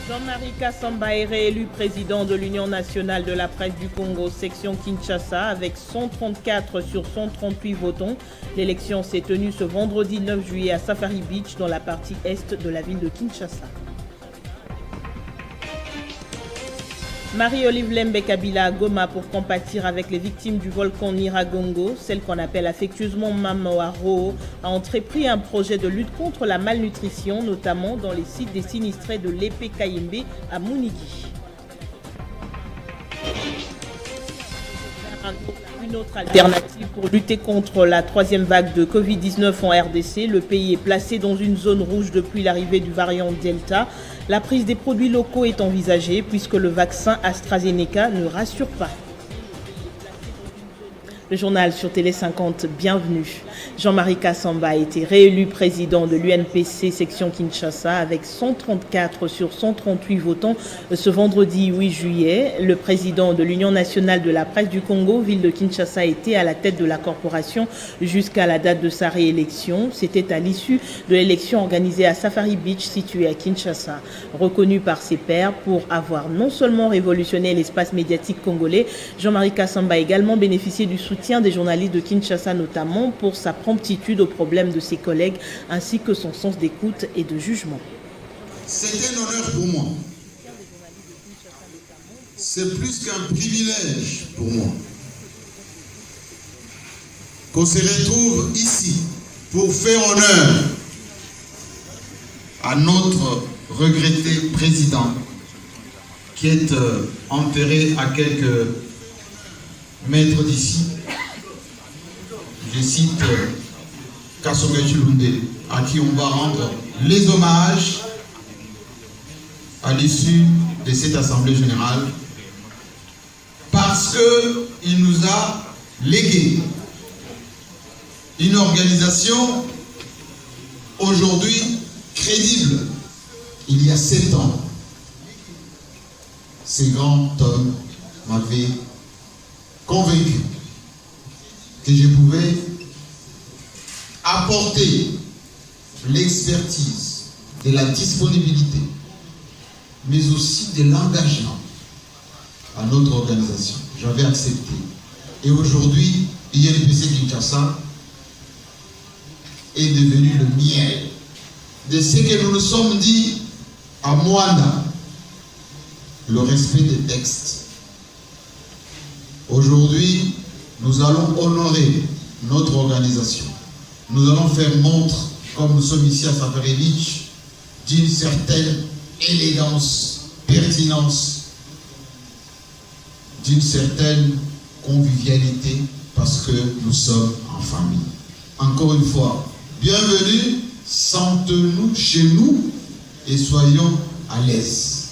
Jean-Marie Kasamba est réélu président de l'Union nationale de la presse du Congo, section Kinshasa, avec 134 sur 138 votants. L'élection s'est tenue ce vendredi 9 juillet à Safari Beach, dans la partie est de la ville de Kinshasa. Marie-Olive Lembe Kabila à Goma pour compatir avec les victimes du volcan Nyiragongo, celle qu'on appelle affectueusement Mama-Waro, a entrepris un projet de lutte contre la malnutrition, notamment dans les sites des sinistrés de l'Épée Kayembe à Mounigi. Une autre alternative pour lutter contre la troisième vague de Covid-19 en RDC. Le pays est placé dans une zone rouge depuis l'arrivée du variant Delta. La prise des produits locaux est envisagée puisque le vaccin AstraZeneca ne rassure pas. Le journal sur Télé 50, bienvenue. Jean-Marie Kasamba a été réélu président de l'UNPC section Kinshasa avec 134 sur 138 votants ce vendredi 8 juillet. Le président de l'Union nationale de la presse du Congo, ville de Kinshasa, était à la tête de la corporation jusqu'à la date de sa réélection. C'était à l'issue de l'élection organisée à Safari Beach, située à Kinshasa. Reconnu par ses pairs pour avoir non seulement révolutionné l'espace médiatique congolais, Jean-Marie Kasamba a également bénéficié du soutien des journalistes de Kinshasa, notamment pour sa promptitude aux problèmes de ses collègues ainsi que son sens d'écoute et de jugement. C'est un honneur pour moi. C'est plus qu'un privilège pour moi qu'on se retrouve ici pour faire honneur à notre regretté président qui est enterré à quelques mètres d'ici. Je cite Kasonga Chilunde, à qui on va rendre les hommages à l'issue de cette assemblée générale, parce qu'il nous a légué une organisation aujourd'hui crédible. Il y a 7 ans, ces grands hommes m'avaient convaincu que je pouvais apporter l'expertise, de la disponibilité, mais aussi de l'engagement à notre organisation. J'avais accepté. Et aujourd'hui, l'INPC Kinshasa est devenu le miel de ce que nous nous sommes dit à Mwanda, le respect des textes. Aujourd'hui, nous allons honorer notre organisation. Nous allons faire montre, comme nous sommes ici à Safari Beach, d'une certaine élégance, pertinence, d'une certaine convivialité, parce que nous sommes en famille. Encore une fois, bienvenue, sentez-nous chez nous et soyons à l'aise.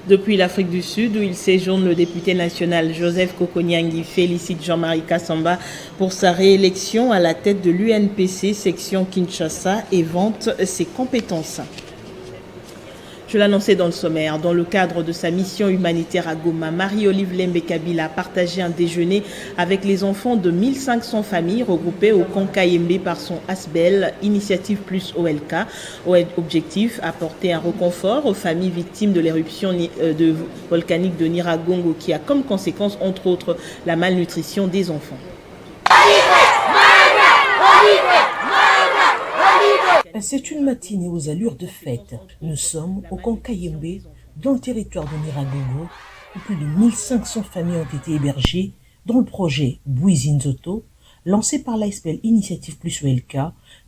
Depuis l'Afrique du Sud, où il séjourne, le député national Joseph Kokonyangi félicite Jean-Marie Kasamba pour sa réélection à la tête de l'UNPC section Kinshasa et vante ses compétences. Je l'annonçais dans le sommaire. Dans le cadre de sa mission humanitaire à Goma, Marie-Olive Lembe Kabila a partagé un déjeuner avec les enfants de 1500 familles regroupées au camp Kayembe par son ASBEL, Initiative Plus OLK. Objectif, apporter un reconfort aux familles victimes de l'éruption volcanique de Nyiragongo qui a comme conséquence, entre autres, la malnutrition des enfants. C'est une matinée aux allures de fête. Nous sommes au camp Kayembe, dans le territoire de Nyiragongo, où plus de 1500 familles ont été hébergées dans le projet Bouizinzoto, lancé par l'ASPEL Initiative Plus OLK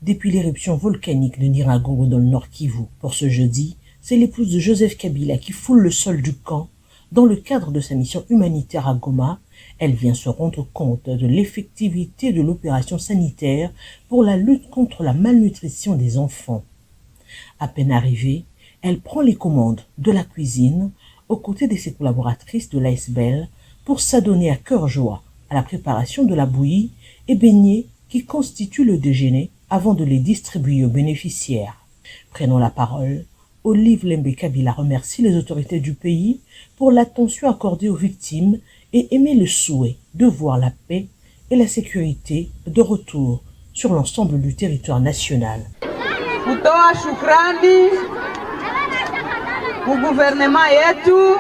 depuis l'éruption volcanique de Nyiragongo dans le Nord Kivu. Pour ce jeudi, c'est l'épouse de Joseph Kabila qui foule le sol du camp dans le cadre de sa mission humanitaire à Goma. Elle vient se rendre compte de l'effectivité de l'opération sanitaire pour la lutte contre la malnutrition des enfants. À peine arrivée, elle prend les commandes de la cuisine aux côtés de ses collaboratrices de l'ASBEL pour s'adonner à cœur joie à la préparation de la bouillie et beignets qui constituent le déjeuner avant de les distribuer aux bénéficiaires. Prenant la parole, Olive Lembe Kabila remercie les autorités du pays pour l'attention accordée aux victimes et émet le souhait de voir la paix et la sécurité de retour sur l'ensemble du territoire national. Kutoa shukrani ku guvernema yetu,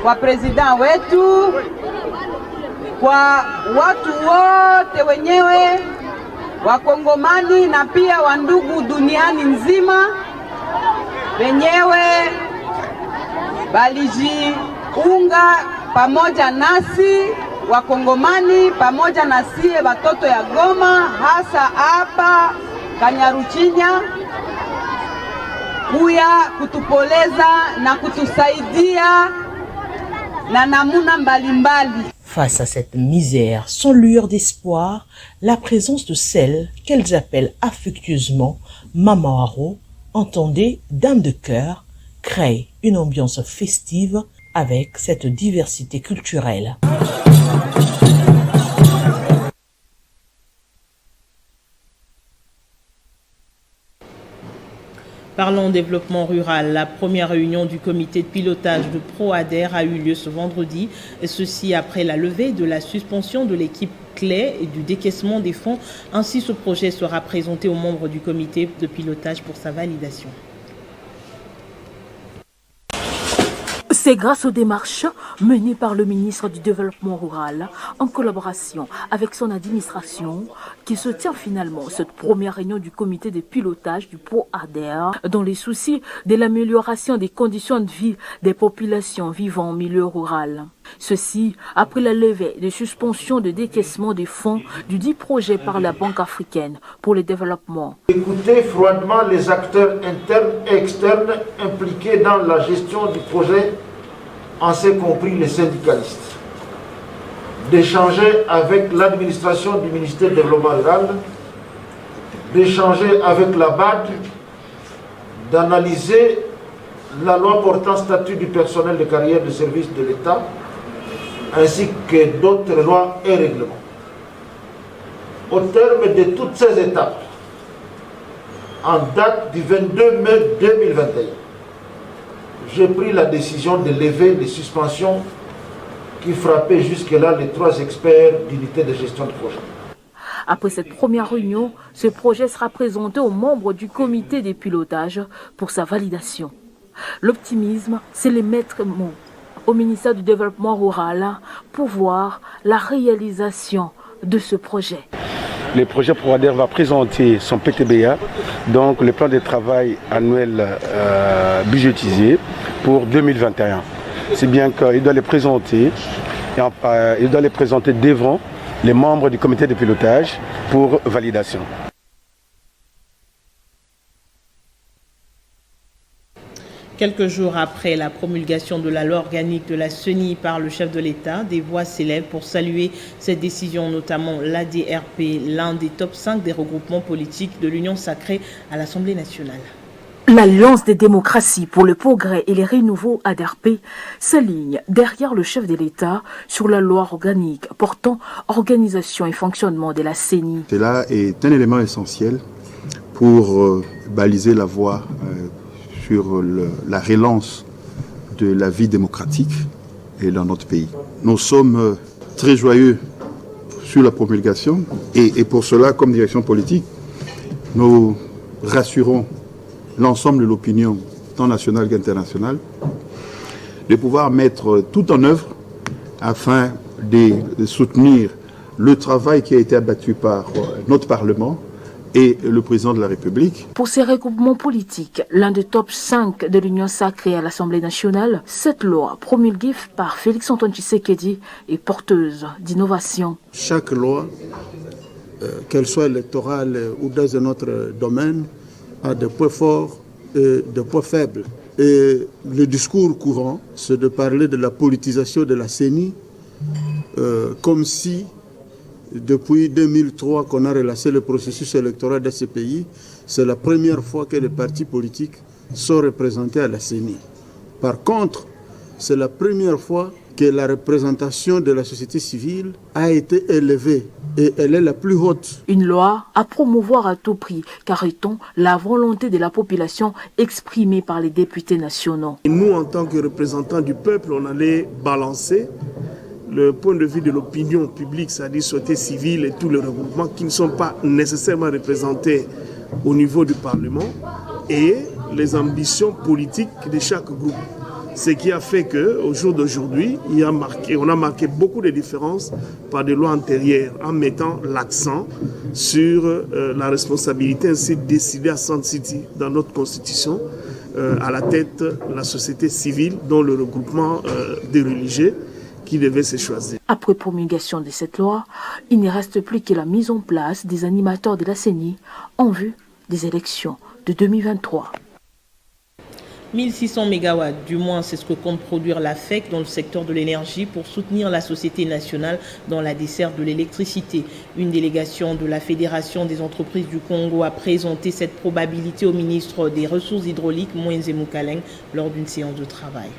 kwa president wetu, kwa watu wote wenyewe Wakongomani na pia wandugu duniani nzima wenyewe balijiunga pamoja nasi Wakongomani pamoja na sie watoto ya Goma, hasa hapa Kanyaruchinya, kuya kutupoleza na kutusaidia na namuna mbalimbali. Face à cette misère sans lueur d'espoir, la présence de celle qu'elles appellent affectueusement Mama Waro, entendez dame de cœur, crée une ambiance festive avec cette diversité culturelle. Parlons développement rural. La première réunion du comité de pilotage de ProAder a eu lieu ce vendredi, et ceci après la levée de la suspension de l'équipe clé et du décaissement des fonds. Ainsi, ce projet sera présenté aux membres du comité de pilotage pour sa validation. C'est grâce aux démarches menées par le ministre du Développement rural en collaboration avec son administration qui se tient finalement cette première réunion du comité de pilotage du ProAder dans les soucis de l'amélioration des conditions de vie des populations vivant en milieu rural. Ceci après la levée de suspension de décaissement des fonds du dit projet par la Banque africaine pour le développement. Écouter froidement les acteurs internes et externes impliqués dans la gestion du projet, en ce compris les syndicalistes. D'échanger avec l'administration du ministère du Développement rural, d'échanger avec la BAD, d'analyser la loi portant statut du personnel de carrière de service de l'État, ainsi que d'autres lois et règlements. Au terme de toutes ces étapes, en date du 22 mai 2021, j'ai pris la décision de lever les suspensions qui frappaient jusque-là les 3 experts d'unité de gestion de projet. Après cette première réunion, ce projet sera présenté aux membres du comité des pilotages pour sa validation. L'optimisme, c'est les maîtres mots au ministère du Développement rural pour voir la réalisation de ce projet. Le projet ProAder va présenter son PTBA, donc le plan de travail annuel budgétisé pour 2021. C'est bien qu'il doit les présenter, il doit les présenter devant les membres du comité de pilotage pour validation. Quelques jours après la promulgation de la loi organique de la CENI par le chef de l'État, des voix s'élèvent pour saluer cette décision, notamment l'ADRP, l'un des top 5 des regroupements politiques de l'Union sacrée à l'Assemblée nationale. L'Alliance des démocraties pour le progrès et les renouveaux ADRP s'aligne derrière le chef de l'État sur la loi organique portant organisation et fonctionnement de la CENI. Cela est un élément essentiel pour baliser la voie sur la relance de la vie démocratique et dans notre pays. Nous sommes très joyeux sur la promulgation et pour cela, comme direction politique, nous rassurons l'ensemble de l'opinion, tant nationale qu'internationale, de pouvoir mettre tout en œuvre afin de soutenir le travail qui a été abattu par notre Parlement et le président de la République. Pour ces regroupements politiques, l'un des top 5 de l'Union sacrée à l'Assemblée nationale, cette loi promulguée par Félix-Antoine Tshisekedi est porteuse d'innovation. Chaque loi, qu'elle soit électorale ou dans un autre domaine, a des points forts et des points faibles. Et le discours courant, c'est de parler de la politisation de la CENI, comme si depuis 2003 qu'on a relancé le processus électoral de ce pays, c'est la première fois que les partis politiques sont représentés à la CENI. Par contre, c'est la première fois que la représentation de la société civile a été élevée et elle est la plus haute. Une loi à promouvoir à tout prix, car étant la volonté de la population exprimée par les députés nationaux. Et nous, en tant que représentants du peuple, on allait balancer le point de vue de l'opinion publique, c'est-à-dire société civile et tous les regroupements qui ne sont pas nécessairement représentés au niveau du Parlement, et les ambitions politiques de chaque groupe. Ce qui a fait qu'au jour d'aujourd'hui, on a marqué beaucoup de différences par des lois antérieures en mettant l'accent sur la responsabilité ainsi décidée à Sun City dans notre constitution, à la tête la société civile dont le regroupement des religieux qui devait se choisir. Après promulgation de cette loi, il ne reste plus que la mise en place des animateurs de la CENI en vue des élections de 2023. 1600 MW, du moins c'est ce que compte produire la FEC dans le secteur de l'énergie pour soutenir la Société nationale dans la desserte de l'électricité. Une délégation de la Fédération des entreprises du Congo a présenté cette probabilité au ministre des Ressources hydrauliques, Moïse Moukaleng, lors d'une séance de travail.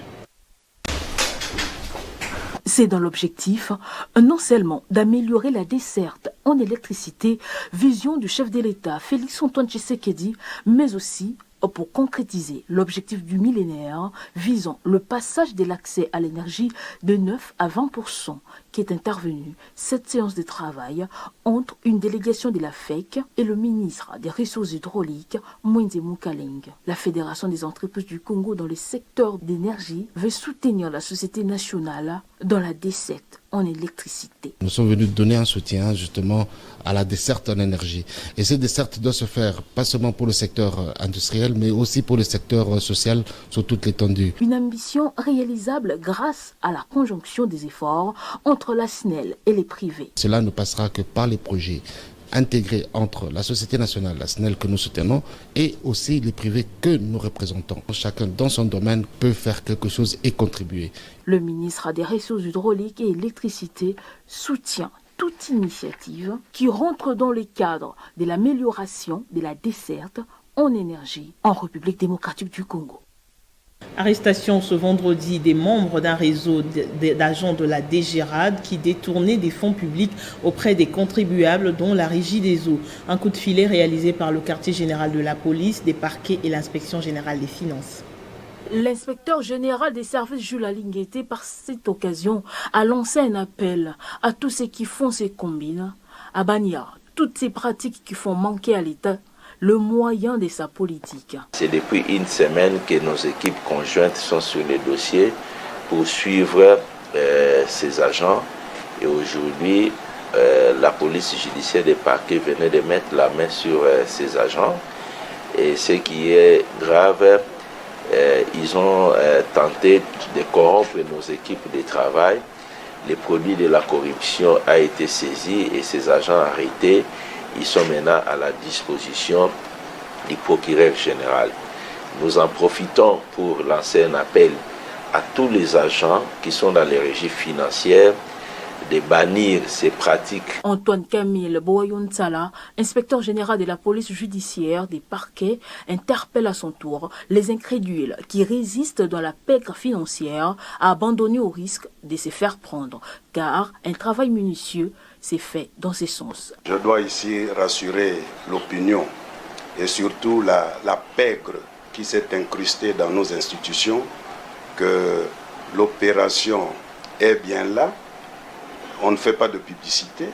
C'est dans l'objectif non seulement d'améliorer la desserte en électricité, vision du chef de l'État Félix Antoine Tshisekedi, mais aussi pour concrétiser l'objectif du millénaire visant le passage de l'accès à l'énergie de 9 à 20% qui est intervenu cette séance de travail entre une délégation de la FEC et le ministre des Ressources hydrauliques, Moïse Moukaleng. La Fédération des entreprises du Congo dans le secteur d'énergie veut soutenir la Société nationale dans la desserte en électricité. Nous sommes venus donner un soutien justement à la desserte en énergie. Et cette desserte doit se faire pas seulement pour le secteur industriel, mais aussi pour le secteur social sur toute l'étendue. Une ambition réalisable grâce à la conjonction des efforts entre la SNEL et les privés. Cela ne passera que par les projets intégrés entre la Société nationale, la SNEL que nous soutenons, et aussi les privés que nous représentons. Chacun dans son domaine peut faire quelque chose et contribuer. Le ministre des Ressources hydrauliques et électricité soutient toute initiative qui rentre dans le cadre de l'amélioration de la desserte en énergie en République démocratique du Congo. Arrestation ce vendredi des membres d'un réseau d'agents de la DGRAD qui détournaient des fonds publics auprès des contribuables dont la Régie des eaux. Un coup de filet réalisé par le quartier général de la police, des parquets et l'inspection générale des finances. L'inspecteur général des services Jules Alingueté, par cette occasion, a lancé un appel à tous ceux qui font ces combines à bannir toutes ces pratiques qui font manquer à l'État le moyen de sa politique. C'est depuis une semaine que nos équipes conjointes sont sur les dossiers pour suivre ces agents. Et aujourd'hui, la police judiciaire des parquets venait de mettre la main sur ces agents. Et ce qui est grave, ils ont tenté de corrompre nos équipes de travail. Les produits de la corruption a été saisi et ces agents arrêtés. Ils sont maintenant à la disposition du procureur général. Nous en profitons pour lancer un appel à tous les agents qui sont dans les régies financières de bannir ces pratiques. Antoine Camille Boyon-Tsala, inspecteur général de la police judiciaire des parquets, interpelle à son tour les incrédules qui résistent dans la pègre financière à abandonner au risque de se faire prendre, car un travail minutieux s'est fait dans ce sens. Je dois ici rassurer l'opinion et surtout la pègre qui s'est incrustée dans nos institutions que l'opération est bien là. On ne fait pas de publicité,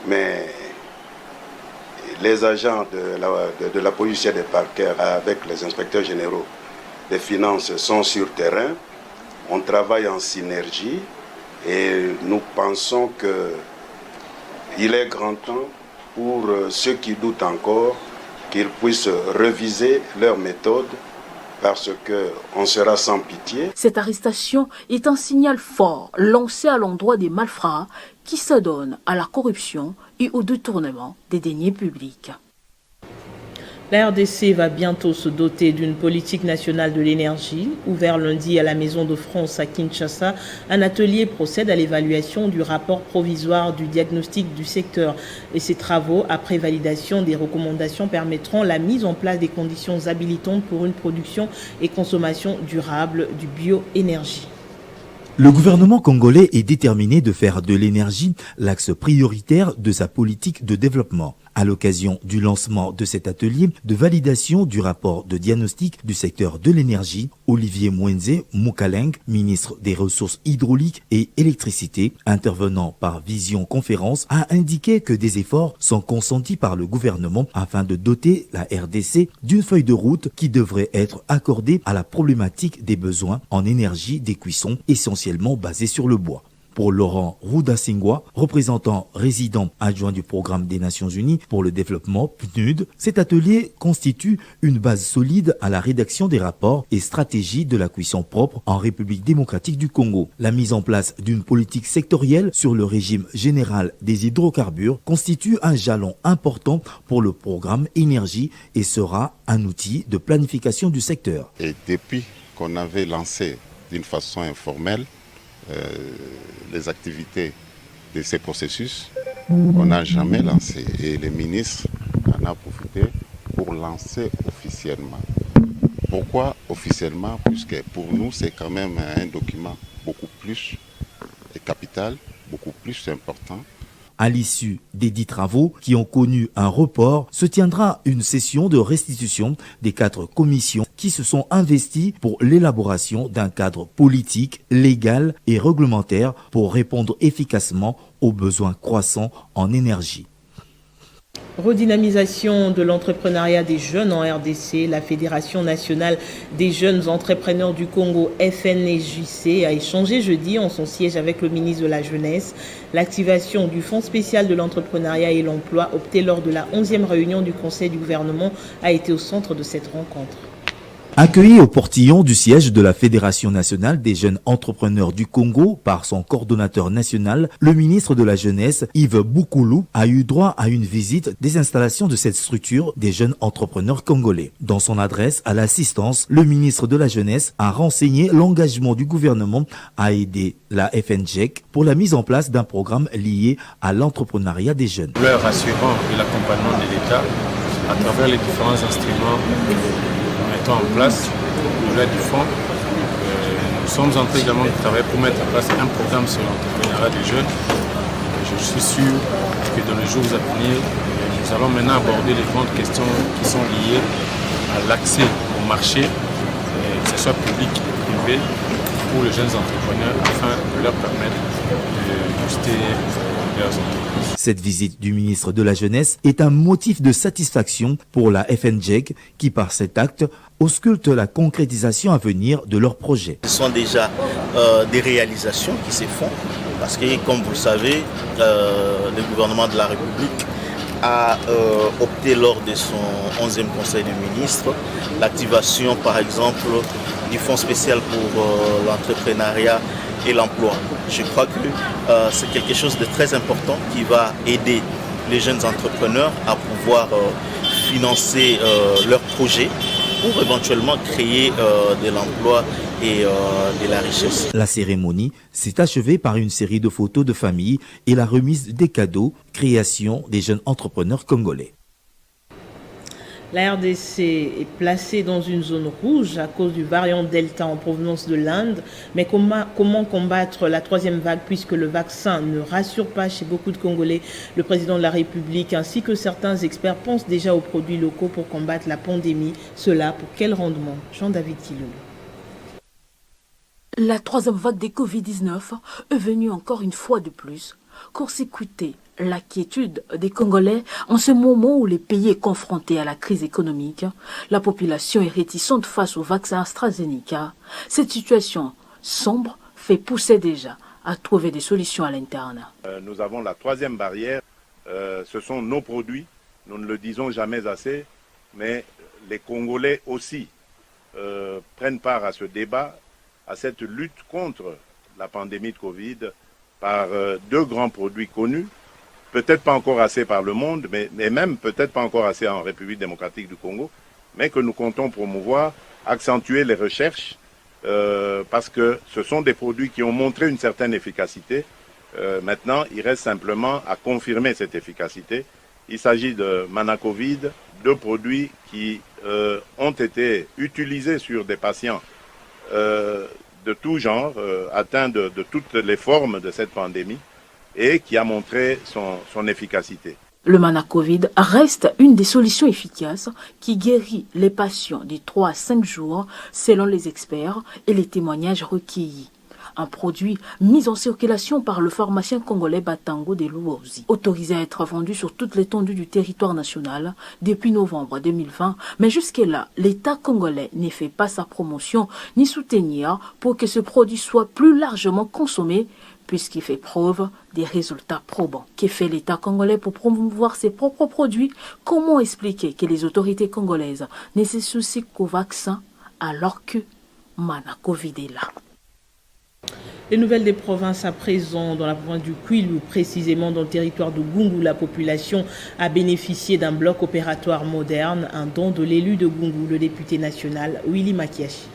mais les agents de la police des parquets avec les inspecteurs généraux des finances sont sur terrain. On travaille en synergie et nous pensons qu'il est grand temps pour ceux qui doutent encore qu'ils puissent reviser leurs méthodes parce qu'on sera sans pitié. Cette arrestation est un signal fort lancé à l'endroit des malfrats qui s'adonnent à la corruption et au détournement des deniers publics. La RDC va bientôt se doter d'une politique nationale de l'énergie. Ouvert lundi à la Maison de France à Kinshasa, un atelier procède à l'évaluation du rapport provisoire du diagnostic du secteur. Et ces travaux, après validation des recommandations, permettront la mise en place des conditions habilitantes pour une production et consommation durable du bioénergie. Le gouvernement congolais est déterminé de faire de l'énergie l'axe prioritaire de sa politique de développement. À l'occasion du lancement de cet atelier de validation du rapport de diagnostic du secteur de l'énergie, Olivier Mwenze Moukaleng, ministre des Ressources hydrauliques et électricité, intervenant par visioconférence, a indiqué que des efforts sont consentis par le gouvernement afin de doter la RDC d'une feuille de route qui devrait être accordée à la problématique des besoins en énergie des cuissons essentiellement basés sur le bois. Pour Laurent Roudasingwa, représentant résident adjoint du programme des Nations Unies pour le développement PNUD, cet atelier constitue une base solide à la rédaction des rapports et stratégies de la cuisson propre en République démocratique du Congo. La mise en place d'une politique sectorielle sur le régime général des hydrocarbures constitue un jalon important pour le programme énergie et sera un outil de planification du secteur. Et depuis qu'on avait lancé d'une façon informelle les activités de ces processus, on n'a jamais lancé. Et le ministre en a profité pour lancer officiellement. Pourquoi officiellement? Puisque pour nous, c'est quand même un document beaucoup plus capital, beaucoup plus important. À l'issue des 10 travaux qui ont connu un report, se tiendra une session de restitution des 4 commissions qui se sont investies pour l'élaboration d'un cadre politique, légal et réglementaire pour répondre efficacement aux besoins croissants en énergie. Redynamisation de l'entrepreneuriat des jeunes en RDC, la Fédération nationale des jeunes entrepreneurs du Congo, FNJC, a échangé jeudi en son siège avec le ministre de la Jeunesse. L'activation du Fonds spécial de l'entrepreneuriat et l'emploi, opté lors de la 11e réunion du Conseil du gouvernement, a été au centre de cette rencontre. Accueilli au portillon du siège de la Fédération nationale des jeunes entrepreneurs du Congo par son coordonnateur national, le ministre de la Jeunesse, Yves Boukoulou, a eu droit à une visite des installations de cette structure des jeunes entrepreneurs congolais. Dans son adresse à l'assistance, le ministre de la Jeunesse a renseigné l'engagement du gouvernement à aider la FNJC pour la mise en place d'un programme lié à l'entrepreneuriat des jeunes. Leur assurant et l'accompagnement de l'État à travers les différents instruments en place au-delà du fonds. Nous sommes en train également de travailler pour mettre en place un programme sur l'entrepreneuriat des jeunes. Je suis sûr que dans les jours à venir, nous allons maintenant aborder les grandes questions qui sont liées à l'accès au marché, que ce soit public ou privé, pour les jeunes entrepreneurs afin de leur permettre de booster leurs entreprises. Cette visite du ministre de la Jeunesse est un motif de satisfaction pour la FNJC qui, par cet acte, ausculte la concrétisation à venir de leurs projets. Ce sont déjà des réalisations qui se font parce que, comme vous le savez, le gouvernement de la République a opté lors de son 11e Conseil des ministres l'activation, par exemple, du Fonds spécial pour l'entrepreneuriat et l'emploi. Je crois que c'est quelque chose de très important qui va aider les jeunes entrepreneurs à pouvoir financer leurs projets pour éventuellement créer de l'emploi et de la richesse. La cérémonie s'est achevée par une série de photos de famille et la remise des cadeaux, création des jeunes entrepreneurs congolais. La RDC est placée dans une zone rouge à cause du variant Delta en provenance de l'Inde. Mais comment combattre la 3e vague puisque le vaccin ne rassure pas chez beaucoup de Congolais? Le président de la République ainsi que certains experts pensent déjà aux produits locaux pour combattre la pandémie. Cela pour quel rendement? Jean-David Kilolo. La 3e vague des Covid-19 est venue encore une fois de plus court-circuiter l'inquiétude des Congolais en ce moment où le pays est confronté à la crise économique. La population est réticente face au vaccin AstraZeneca. Cette situation sombre fait pousser déjà à trouver des solutions à l'interne. Nous avons la 3e barrière, ce sont nos produits. Nous ne le disons jamais assez, mais les Congolais aussi prennent part à ce débat, à cette lutte contre la pandémie de Covid par 2 grands produits connus, peut-être pas encore assez par le monde, mais même peut-être pas encore assez en République démocratique du Congo, mais que nous comptons promouvoir, accentuer les recherches, parce que ce sont des produits qui ont montré une certaine efficacité. Maintenant, il reste simplement à confirmer cette efficacité. Il s'agit de Manacovid, 2 produits qui ont été utilisés sur des patients de tout genre, atteints de toutes les formes de cette pandémie, et qui a montré son efficacité. Le Manacovid reste une des solutions efficaces qui guérit les patients de 3 à 5 jours selon les experts et les témoignages recueillis. Un produit mis en circulation par le pharmacien congolais Batango de Luozi, autorisé à être vendu sur toute l'étendue du territoire national depuis novembre 2020. Mais jusque-là, l'État congolais ne fait pas sa promotion ni soutenir pour que ce produit soit plus largement consommé, puisqu'il fait preuve des résultats probants. Que fait l'État congolais pour promouvoir ses propres produits? Comment expliquer que les autorités congolaises ne se soucient qu'au vaccin alors que Manacovid est là? Les nouvelles des provinces à présent, dans la province du Kwilu, précisément dans le territoire de Gungu, la population a bénéficié d'un bloc opératoire moderne, un don de l'élu de Gungu, le député national Willy Makiashi.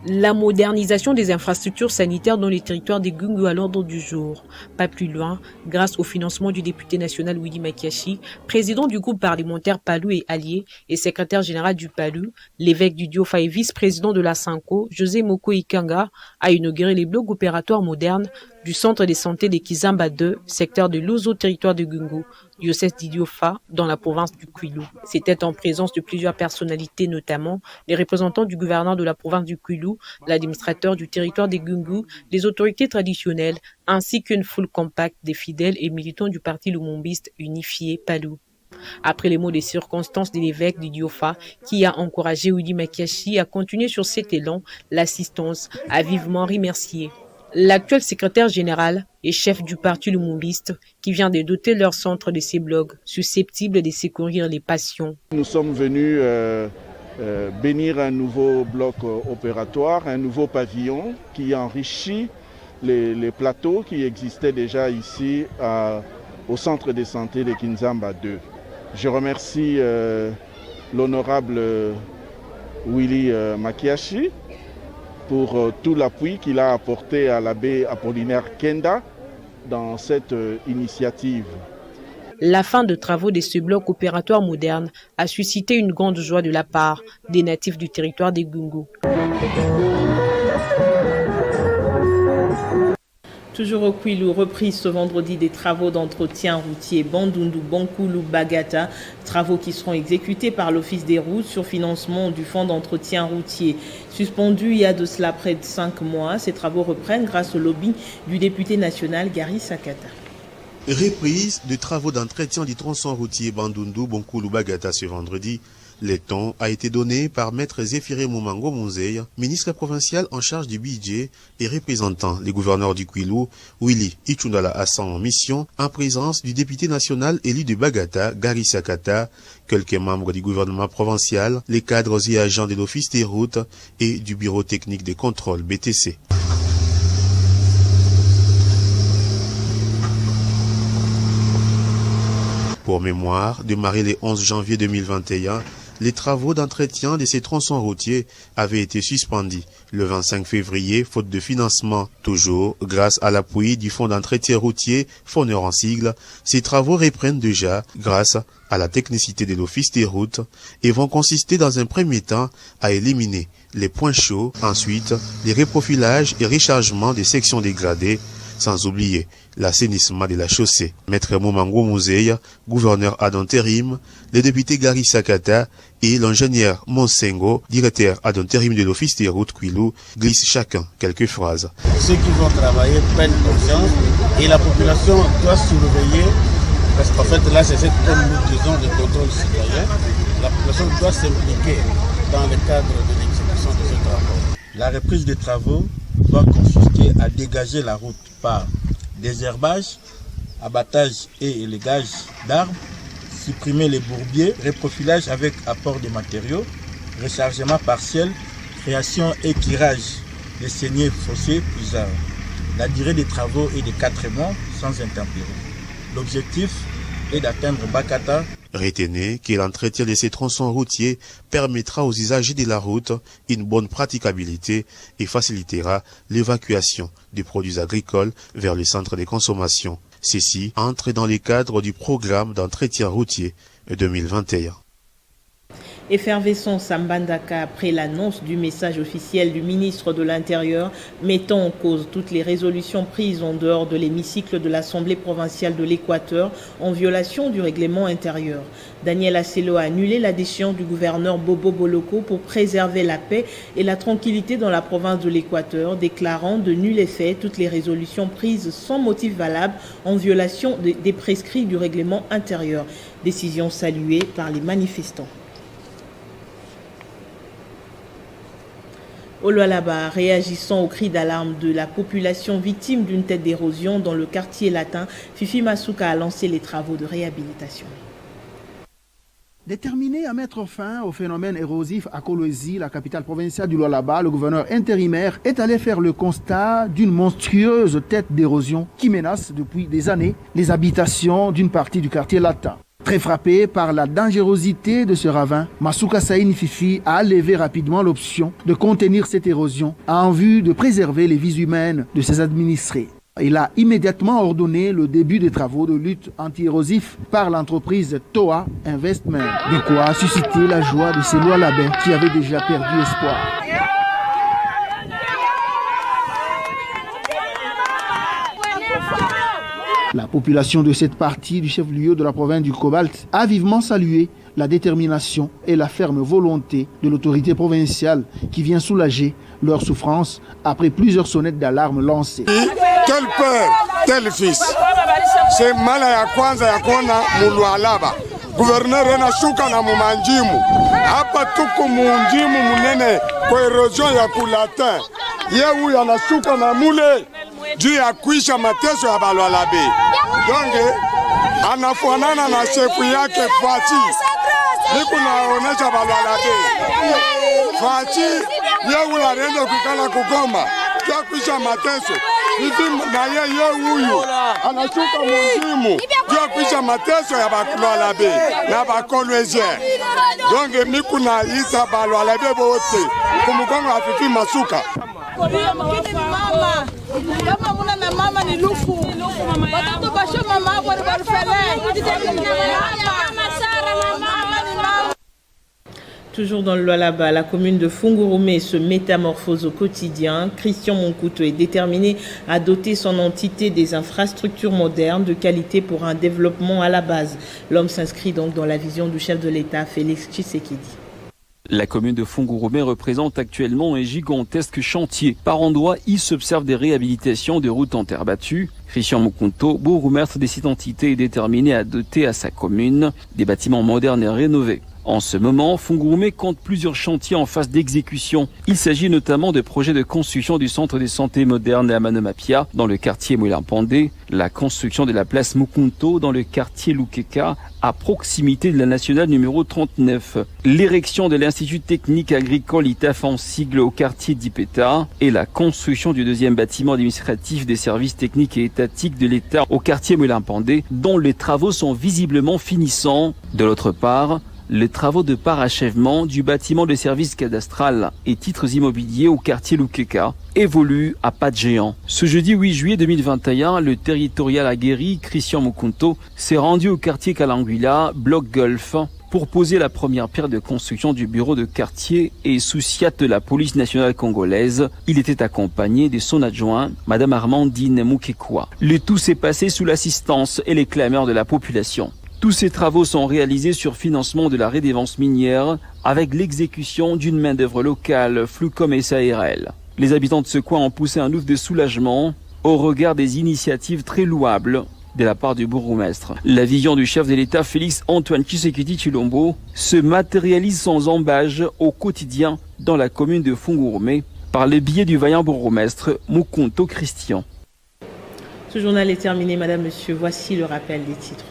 La modernisation des infrastructures sanitaires dans les territoires des Gungu à l'ordre du jour. Pas plus loin, grâce au financement du député national Willy Makiashi, président du groupe parlementaire Palou et Alliés et secrétaire général du Palou, l'évêque du Diofa et vice-président de la Sanko, José Moko Ikanga, a inauguré les blocs opératoires modernes du centre de santé de Kizamba 2, secteur de Luzo, territoire de Gungu, diocèse d'Idiofa, dans la province du Kwilu. C'était en présence de plusieurs personnalités, notamment les représentants du gouverneur de la province du Kwilu, l'administrateur du territoire des Gungu, les autorités traditionnelles, ainsi qu'une foule compacte des fidèles et militants du parti lumumbiste unifié Palou. Après les mots des circonstances de l'évêque d'Idiofa, qui a encouragé Willy Makiashi à continuer sur cet élan, l'assistance a vivement remercié l'actuel secrétaire général et chef du parti lumumbiste qui vient de doter leur centre de ces blocs susceptibles de secourir les patients. Nous sommes venus bénir un nouveau bloc opératoire, un nouveau pavillon qui enrichit les plateaux qui existaient déjà ici au centre de santé de Kinzamba 2. Je remercie l'honorable Willy Makiashi pour tout l'appui qu'il a apporté à l'abbé Apollinaire Kenda dans cette initiative. La fin de travaux de ce bloc opératoire moderne a suscité une grande joie de la part des natifs du territoire des Gungu. Toujours au Kwilu, reprise ce vendredi des travaux d'entretien routier Bandundu-Bonkulu-Bagata, travaux qui seront exécutés par l'Office des routes sur financement du Fonds d'entretien routier. Suspendu il y a de cela près de 5 mois, ces travaux reprennent grâce au lobby du député national Gary Sakata. Reprise de travaux d'entretien du tronçon routier Bandundu-Bonkulu-Bagata ce vendredi. Le ton a été donné par Maître Zéphiré Moumango Mounzeï, ministre provincial en charge du budget et représentant les gouverneurs du Kwilu, Willy Ichundala Hassan en mission, en présence du député national élu de Bagata, Gary Sakata, quelques membres du gouvernement provincial, les cadres et agents de l'Office des routes et du Bureau technique des contrôles BTC. Pour mémoire, démarré le 11 janvier 2021, les travaux d'entretien de ces tronçons routiers avaient été suspendus le 25 février, faute de financement. Toujours, grâce à l'appui du Fonds d'entretien routier, fourneur en sigle, ces travaux reprennent déjà grâce à la technicité de l'Office des routes et vont consister dans un premier temps à éliminer les points chauds, ensuite les reprofilages et rechargements des sections dégradées, sans oublier l'assainissement de la chaussée. Maître Moumango Mounzeï, gouverneur ad intérim, le député Gary Sakata et l'ingénieur Monsengo, directeur ad intérim de l'Office des routes Kwilu, glissent chacun quelques phrases. Ceux qui vont travailler prennent conscience et la population doit surveiller, parce qu'en fait là c'est comme nous disons le contrôle citoyen, la population doit s'impliquer dans le cadre de l'exécution de ces travaux. La reprise des travaux doit consister à dégager la route par désherbage, abattage et élégage d'arbres, supprimer les bourbiers, reprofilage avec apport de matériaux, rechargement partiel, création et tirage des saignées fossés puisards. La durée des travaux est de 4 mois sans intempéries. L'objectif est d'atteindre Bakata. Retenez que l'entretien de ces tronçons routiers permettra aux usagers de la route une bonne praticabilité et facilitera l'évacuation des produits agricoles vers les centres de consommation. Ceci entre dans le cadre du programme d'entretien routier 2021. Effervescence à Mbandaka après l'annonce du message officiel du ministre de l'Intérieur mettant en cause toutes les résolutions prises en dehors de l'hémicycle de l'Assemblée provinciale de l'Équateur en violation du règlement intérieur. Daniel Asselo a annulé la décision du gouverneur Bobo Boloko pour préserver la paix et la tranquillité dans la province de l'Équateur, déclarant de nul effet toutes les résolutions prises sans motif valable en violation des prescrits du règlement intérieur. Décision saluée par les manifestants. Au Lualaba, réagissant aux cris d'alarme de la population victime d'une tête d'érosion dans le quartier latin, Fifi Masuka a lancé les travaux de réhabilitation. Déterminé à mettre fin au phénomène érosif à Kolwezi, la capitale provinciale du Lualaba, le gouverneur intérimaire est allé faire le constat d'une monstrueuse tête d'érosion qui menace depuis des années les habitations d'une partie du quartier latin. Très frappé par la dangerosité de ce ravin, Masuka Saini Fifi a levé rapidement l'option de contenir cette érosion en vue de préserver les vies humaines de ses administrés. Il a immédiatement ordonné le début des travaux de lutte anti-érosif par l'entreprise Toa Investment, de quoi susciter la joie de ces Lualabais qui avaient déjà perdu espoir. La population de cette partie du chef-lieu de la province du Cobalt a vivement salué la détermination et la ferme volonté de l'autorité provinciale qui vient soulager leur souffrance après plusieurs sonnettes d'alarme lancées. Tel père, tel fils. C'est mala ya kwanza ya kuona Lualaba. Gouverneur anashuka na mumanjimu. Hapa tuko munjimu munene kwa erosion ya kulatin. Ye huyu anashuka na mule juu ya kuisha mateso ya Balualabe. Donge anafanana na shefu yake Fachi. Niku naonesha Balualabe. Fachi ye anaenda kukala kugoma juu ya kuisha mateso. Hivi na ye huyu anashuka munjimu juu ya kuisha mateso ya Balualabe na Bakolwezien. Donge miku na isa Balualabe wote kumugongo wa Fifi Masuka. Kama muna na mama ni lufu. Watoto basho mama hapo ni barufele. Toujours dans le Lualaba, la commune de Fungurume se métamorphose au quotidien. Christian Monkouto est déterminé à doter son entité des infrastructures modernes de qualité pour un développement à la base. L'homme s'inscrit donc dans la vision du chef de l'État, Félix Tshisekedi. La commune de Fungurume représente actuellement un gigantesque chantier. Par endroits, il s'observe des réhabilitations de routes en terre battue. Christian Mokunto, bourgmestre de cette entité, est déterminé à doter à sa commune des bâtiments modernes et rénovés. En ce moment, Fungurume compte plusieurs chantiers en phase d'exécution. Il s'agit notamment de projets de construction du centre de santé moderne à Manomapia dans le quartier Moulimpandé, la construction de la place Mukunto dans le quartier Lukeka à proximité de la nationale numéro 39, l'érection de l'Institut technique agricole ITAF en sigle au quartier d'Ipeta et la construction du deuxième bâtiment administratif des services techniques et étatiques de l'État au quartier Moulimpandé dont les travaux sont visiblement finissants. De l'autre part, les travaux de parachèvement du bâtiment de service cadastral et titres immobiliers au quartier Lukeka évoluent à pas de géant. Ce jeudi 8 juillet 2021, le territorial aguerri Christian Mokunto s'est rendu au quartier Kalanguila, bloc Golf, pour poser la première pierre de construction du bureau de quartier et sous-siat de la police nationale congolaise. Il était accompagné de son adjoint, Madame Armandine Mukekwa. Le tout s'est passé sous l'assistance et les clameurs de la population. Tous ces travaux sont réalisés sur financement de la rédévance minière avec l'exécution d'une main-d'œuvre locale, Flucom et SARL. Les habitants de ce coin ont poussé un ouf de soulagement au regard des initiatives très louables de la part du bourgmestre. La vision du chef de l'État, Félix Antoine Tshisekedi Tshilombo, se matérialise sans embâche au quotidien dans la commune de Fungurume par le biais du vaillant bourgmestre Mukunto Christian. Ce journal est terminé, madame, monsieur. Voici le rappel des titres.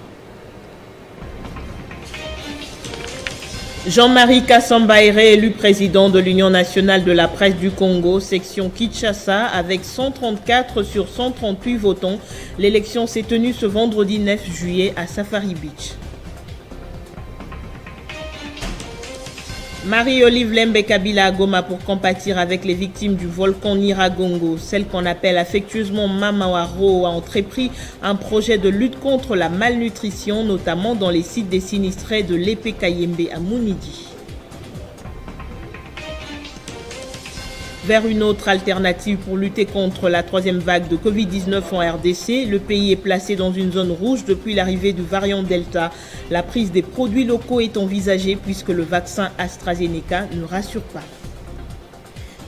Jean-Marie Kassamba est réélu président de l'Union nationale de la presse du Congo, section Kinshasa, avec 134 sur 138 votants. L'élection s'est tenue ce vendredi 9 juillet à Safari Beach. Marie-Olive Lembe Kabila à Goma pour compatir avec les victimes du volcan Nyiragongo. Celle qu'on appelle affectueusement Mama Waro a entrepris un projet de lutte contre la malnutrition, notamment dans les sites des sinistrés de l'Épée Kayembe à Mounidi. Vers une autre alternative pour lutter contre la troisième vague de Covid-19 en RDC, le pays est placé dans une zone rouge depuis l'arrivée du variant Delta. La prise des produits locaux est envisagée puisque le vaccin AstraZeneca ne rassure pas.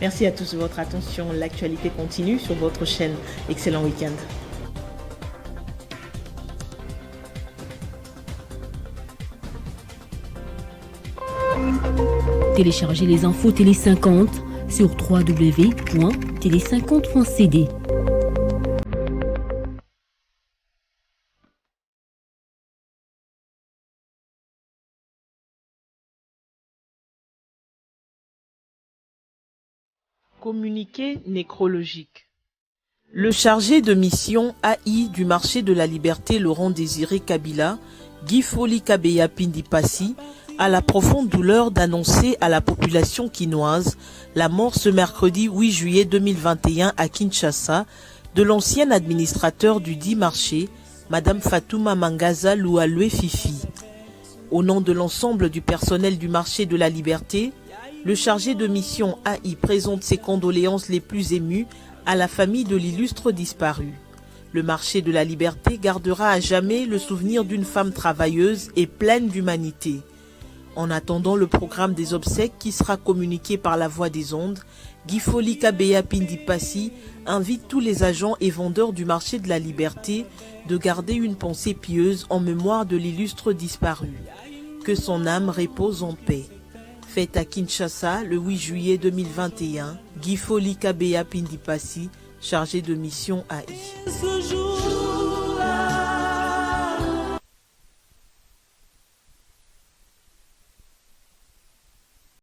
Merci à tous de votre attention. L'actualité continue sur votre chaîne. Excellent week-end. Téléchargez les infos Télé 50 sur www.tele50.cd. Communiqué nécrologique. Le chargé de mission AI du marché de la liberté Laurent Désiré Kabila, Guy Foli Kabeya Pindipassi, a la profonde douleur d'annoncer à la population quinoise la mort ce mercredi 8 juillet 2021 à Kinshasa de l'ancien administrateur du dit marché, Madame Fatouma Mangaza Loualue Fifi. Au nom de l'ensemble du personnel du marché de la liberté, le chargé de mission AI présente ses condoléances les plus émues à la famille de l'illustre disparu. Le marché de la liberté gardera à jamais le souvenir d'une femme travailleuse et pleine d'humanité. En attendant le programme des obsèques qui sera communiqué par la voie des ondes, Guy Foli Kabeya Pindipassi invite tous les agents et vendeurs du marché de la liberté de garder une pensée pieuse en mémoire de l'illustre disparu. Que son âme repose en paix. Fête à Kinshasa le 8 juillet 2021, Guy Foli Kabeya Pindipassi, chargé de mission AI.